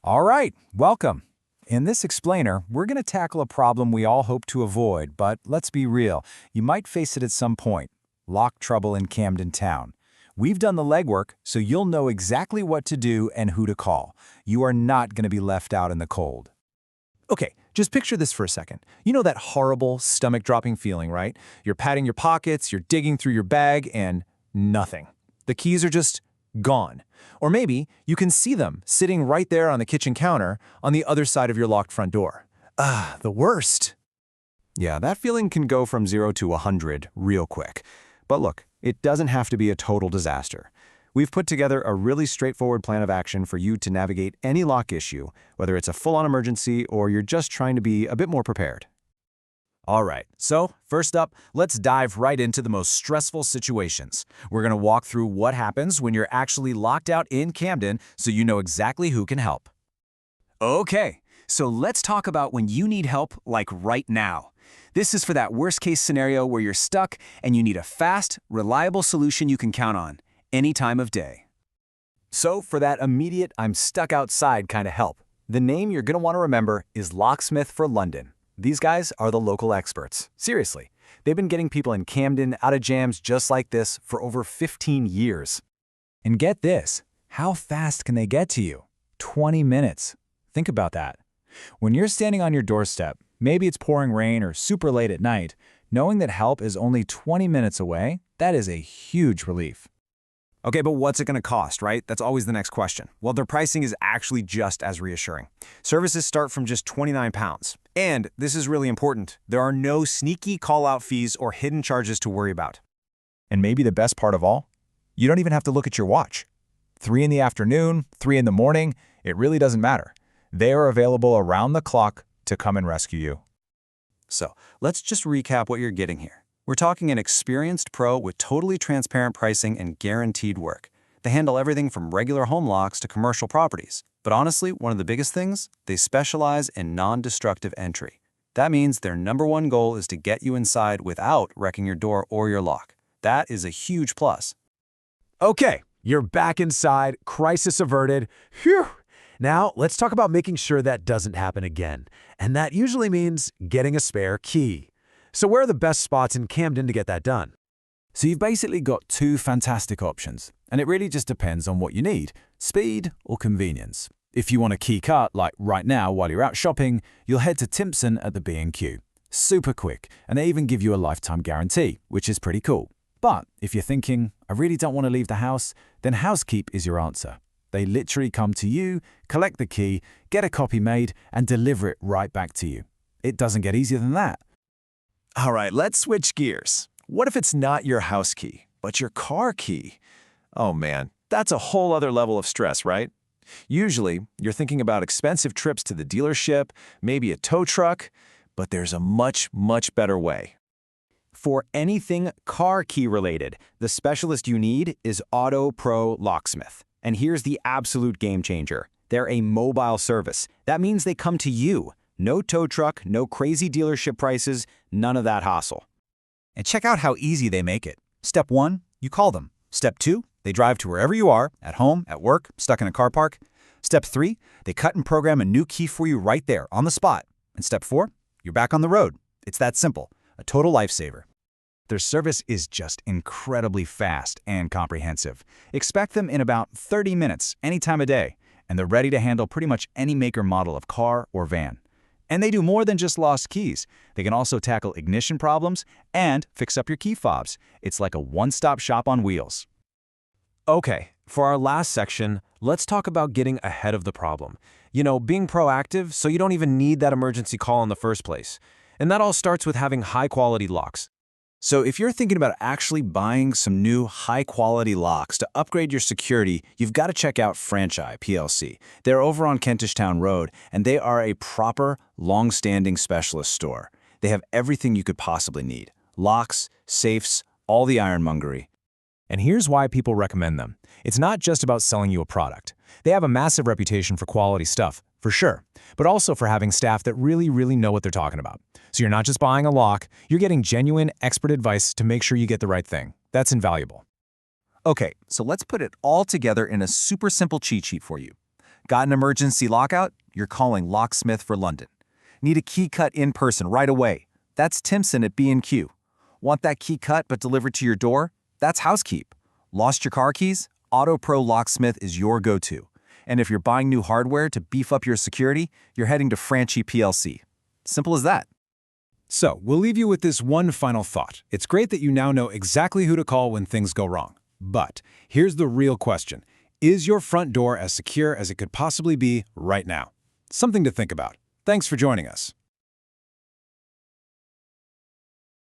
All right, welcome. In this explainer, we're going to tackle a problem we all hope to avoid, but let's be real, you might face it at some point. Lock trouble in Camden Town. We've done the legwork, so you'll know exactly what to do and who to call. You are not going to be left out in the cold. Okay, just picture this for a second. You know that horrible, stomach-dropping feeling, right? You're patting your pockets, you're digging through your bag, and nothing. The keys are just gone. Or maybe you can see them sitting right there on the kitchen counter on the other side of your locked front door. The worst. Yeah, that feeling can go from 0 to 100 real quick. But look, it doesn't have to be a total disaster. We've put together a really straightforward plan of action for you to navigate any lock issue, whether it's a full-on emergency or you're just trying to be a bit more prepared. All right, so first up, let's dive right into the most stressful situations. We're going to walk through what happens when you're actually locked out in Camden so you know exactly who can help. Okay, so let's talk about when you need help like right now. This is for that worst-case scenario where you're stuck and you need a fast, reliable solution you can count on, any time of day. So for that immediate I'm stuck outside kind of help, the name you're going to want to remember is Locksmith for London. These guys are the local experts. Seriously, they've been getting people in Camden out of jams just like this for over 15 years. And get this, how fast can they get to you? 20 minutes. Think about that. When you're standing on your doorstep, maybe it's pouring rain or super late at night, knowing that help is only 20 minutes away, that is a huge relief. Okay, but what's it going to cost, right? That's always the next question. Well, their pricing is actually just as reassuring. Services start from just £29. And this is really important. There are no sneaky call-out fees or hidden charges to worry about. And maybe the best part of all, you don't even have to look at your watch. 3 in the afternoon, 3 in the morning, it really doesn't matter. They are available around the clock to come and rescue you. So let's just recap what you're getting here. We're talking an experienced pro with totally transparent pricing and guaranteed work. They handle everything from regular home locks to commercial properties. But honestly, one of the biggest things, they specialize in non-destructive entry. That means their #1 goal is to get you inside without wrecking your door or your lock. That is a huge plus. Okay, you're back inside, crisis averted. Phew! Now, let's talk about making sure that doesn't happen again. And that usually means getting a spare key. So where are the best spots in Camden to get that done? So you've basically got 2 fantastic options, and it really just depends on what you need, speed or convenience. If you want a key cut, like right now while you're out shopping, you'll head to Timpson at the B&Q. Super quick, and they even give you a lifetime guarantee, which is pretty cool. But if you're thinking, I really don't want to leave the house, then Housekeep is your answer. They literally come to you, collect the key, get a copy made, and deliver it right back to you. It doesn't get easier than that. All right, let's switch gears. What if it's not your house key, but your car key? Oh man, that's a whole other level of stress, right? Usually, you're thinking about expensive trips to the dealership, maybe a tow truck, but there's a much, much better way. For anything car key related, the specialist you need is Auto Pro Locksmith. And here's the absolute game changer. They're a mobile service. That means they come to you. No tow truck, no crazy dealership prices, none of that hassle. And check out how easy they make it. Step 1, you call them. Step 2, they drive to wherever you are, at home, at work, stuck in a car park. Step 3, they cut and program a new key for you right there, on the spot. And step 4, you're back on the road. It's that simple. A total lifesaver. Their service is just incredibly fast and comprehensive. Expect them in about 30 minutes, any time of day, and they're ready to handle pretty much any make or model of car or van. And they do more than just lost keys. They can also tackle ignition problems and fix up your key fobs. It's like a one-stop shop on wheels. Okay, for our last section, let's talk about getting ahead of the problem. You know, being proactive so you don't even need that emergency call in the first place. And that all starts with having high-quality locks. So if you're thinking about actually buying some new high-quality locks to upgrade your security, you've got to check out Franchise PLC. They're over on Kentish Town Road, and they are a proper, long-standing specialist store. They have everything you could possibly need. Locks, safes, all the ironmongery. And here's why people recommend them. It's not just about selling you a product. They have a massive reputation for quality stuff, for sure, but also for having staff that really know what they're talking about. So you're not just buying a lock, you're getting genuine, expert advice to make sure you get the right thing. That's invaluable. Okay, so let's put it all together in a super simple cheat sheet for you. Got an emergency lockout? You're calling Locksmith for London. Need a key cut in person right away? That's Timson at B&Q. Want that key cut but delivered to your door? That's Housekeep. Lost your car keys? Auto Pro Locksmith is your go-to. And if you're buying new hardware to beef up your security, you're heading to Franchi PLC. Simple as that. So, we'll leave you with this one final thought. It's great that you now know exactly who to call when things go wrong. But here's the real question. Is your front door as secure as it could possibly be right now? Something to think about. Thanks for joining us.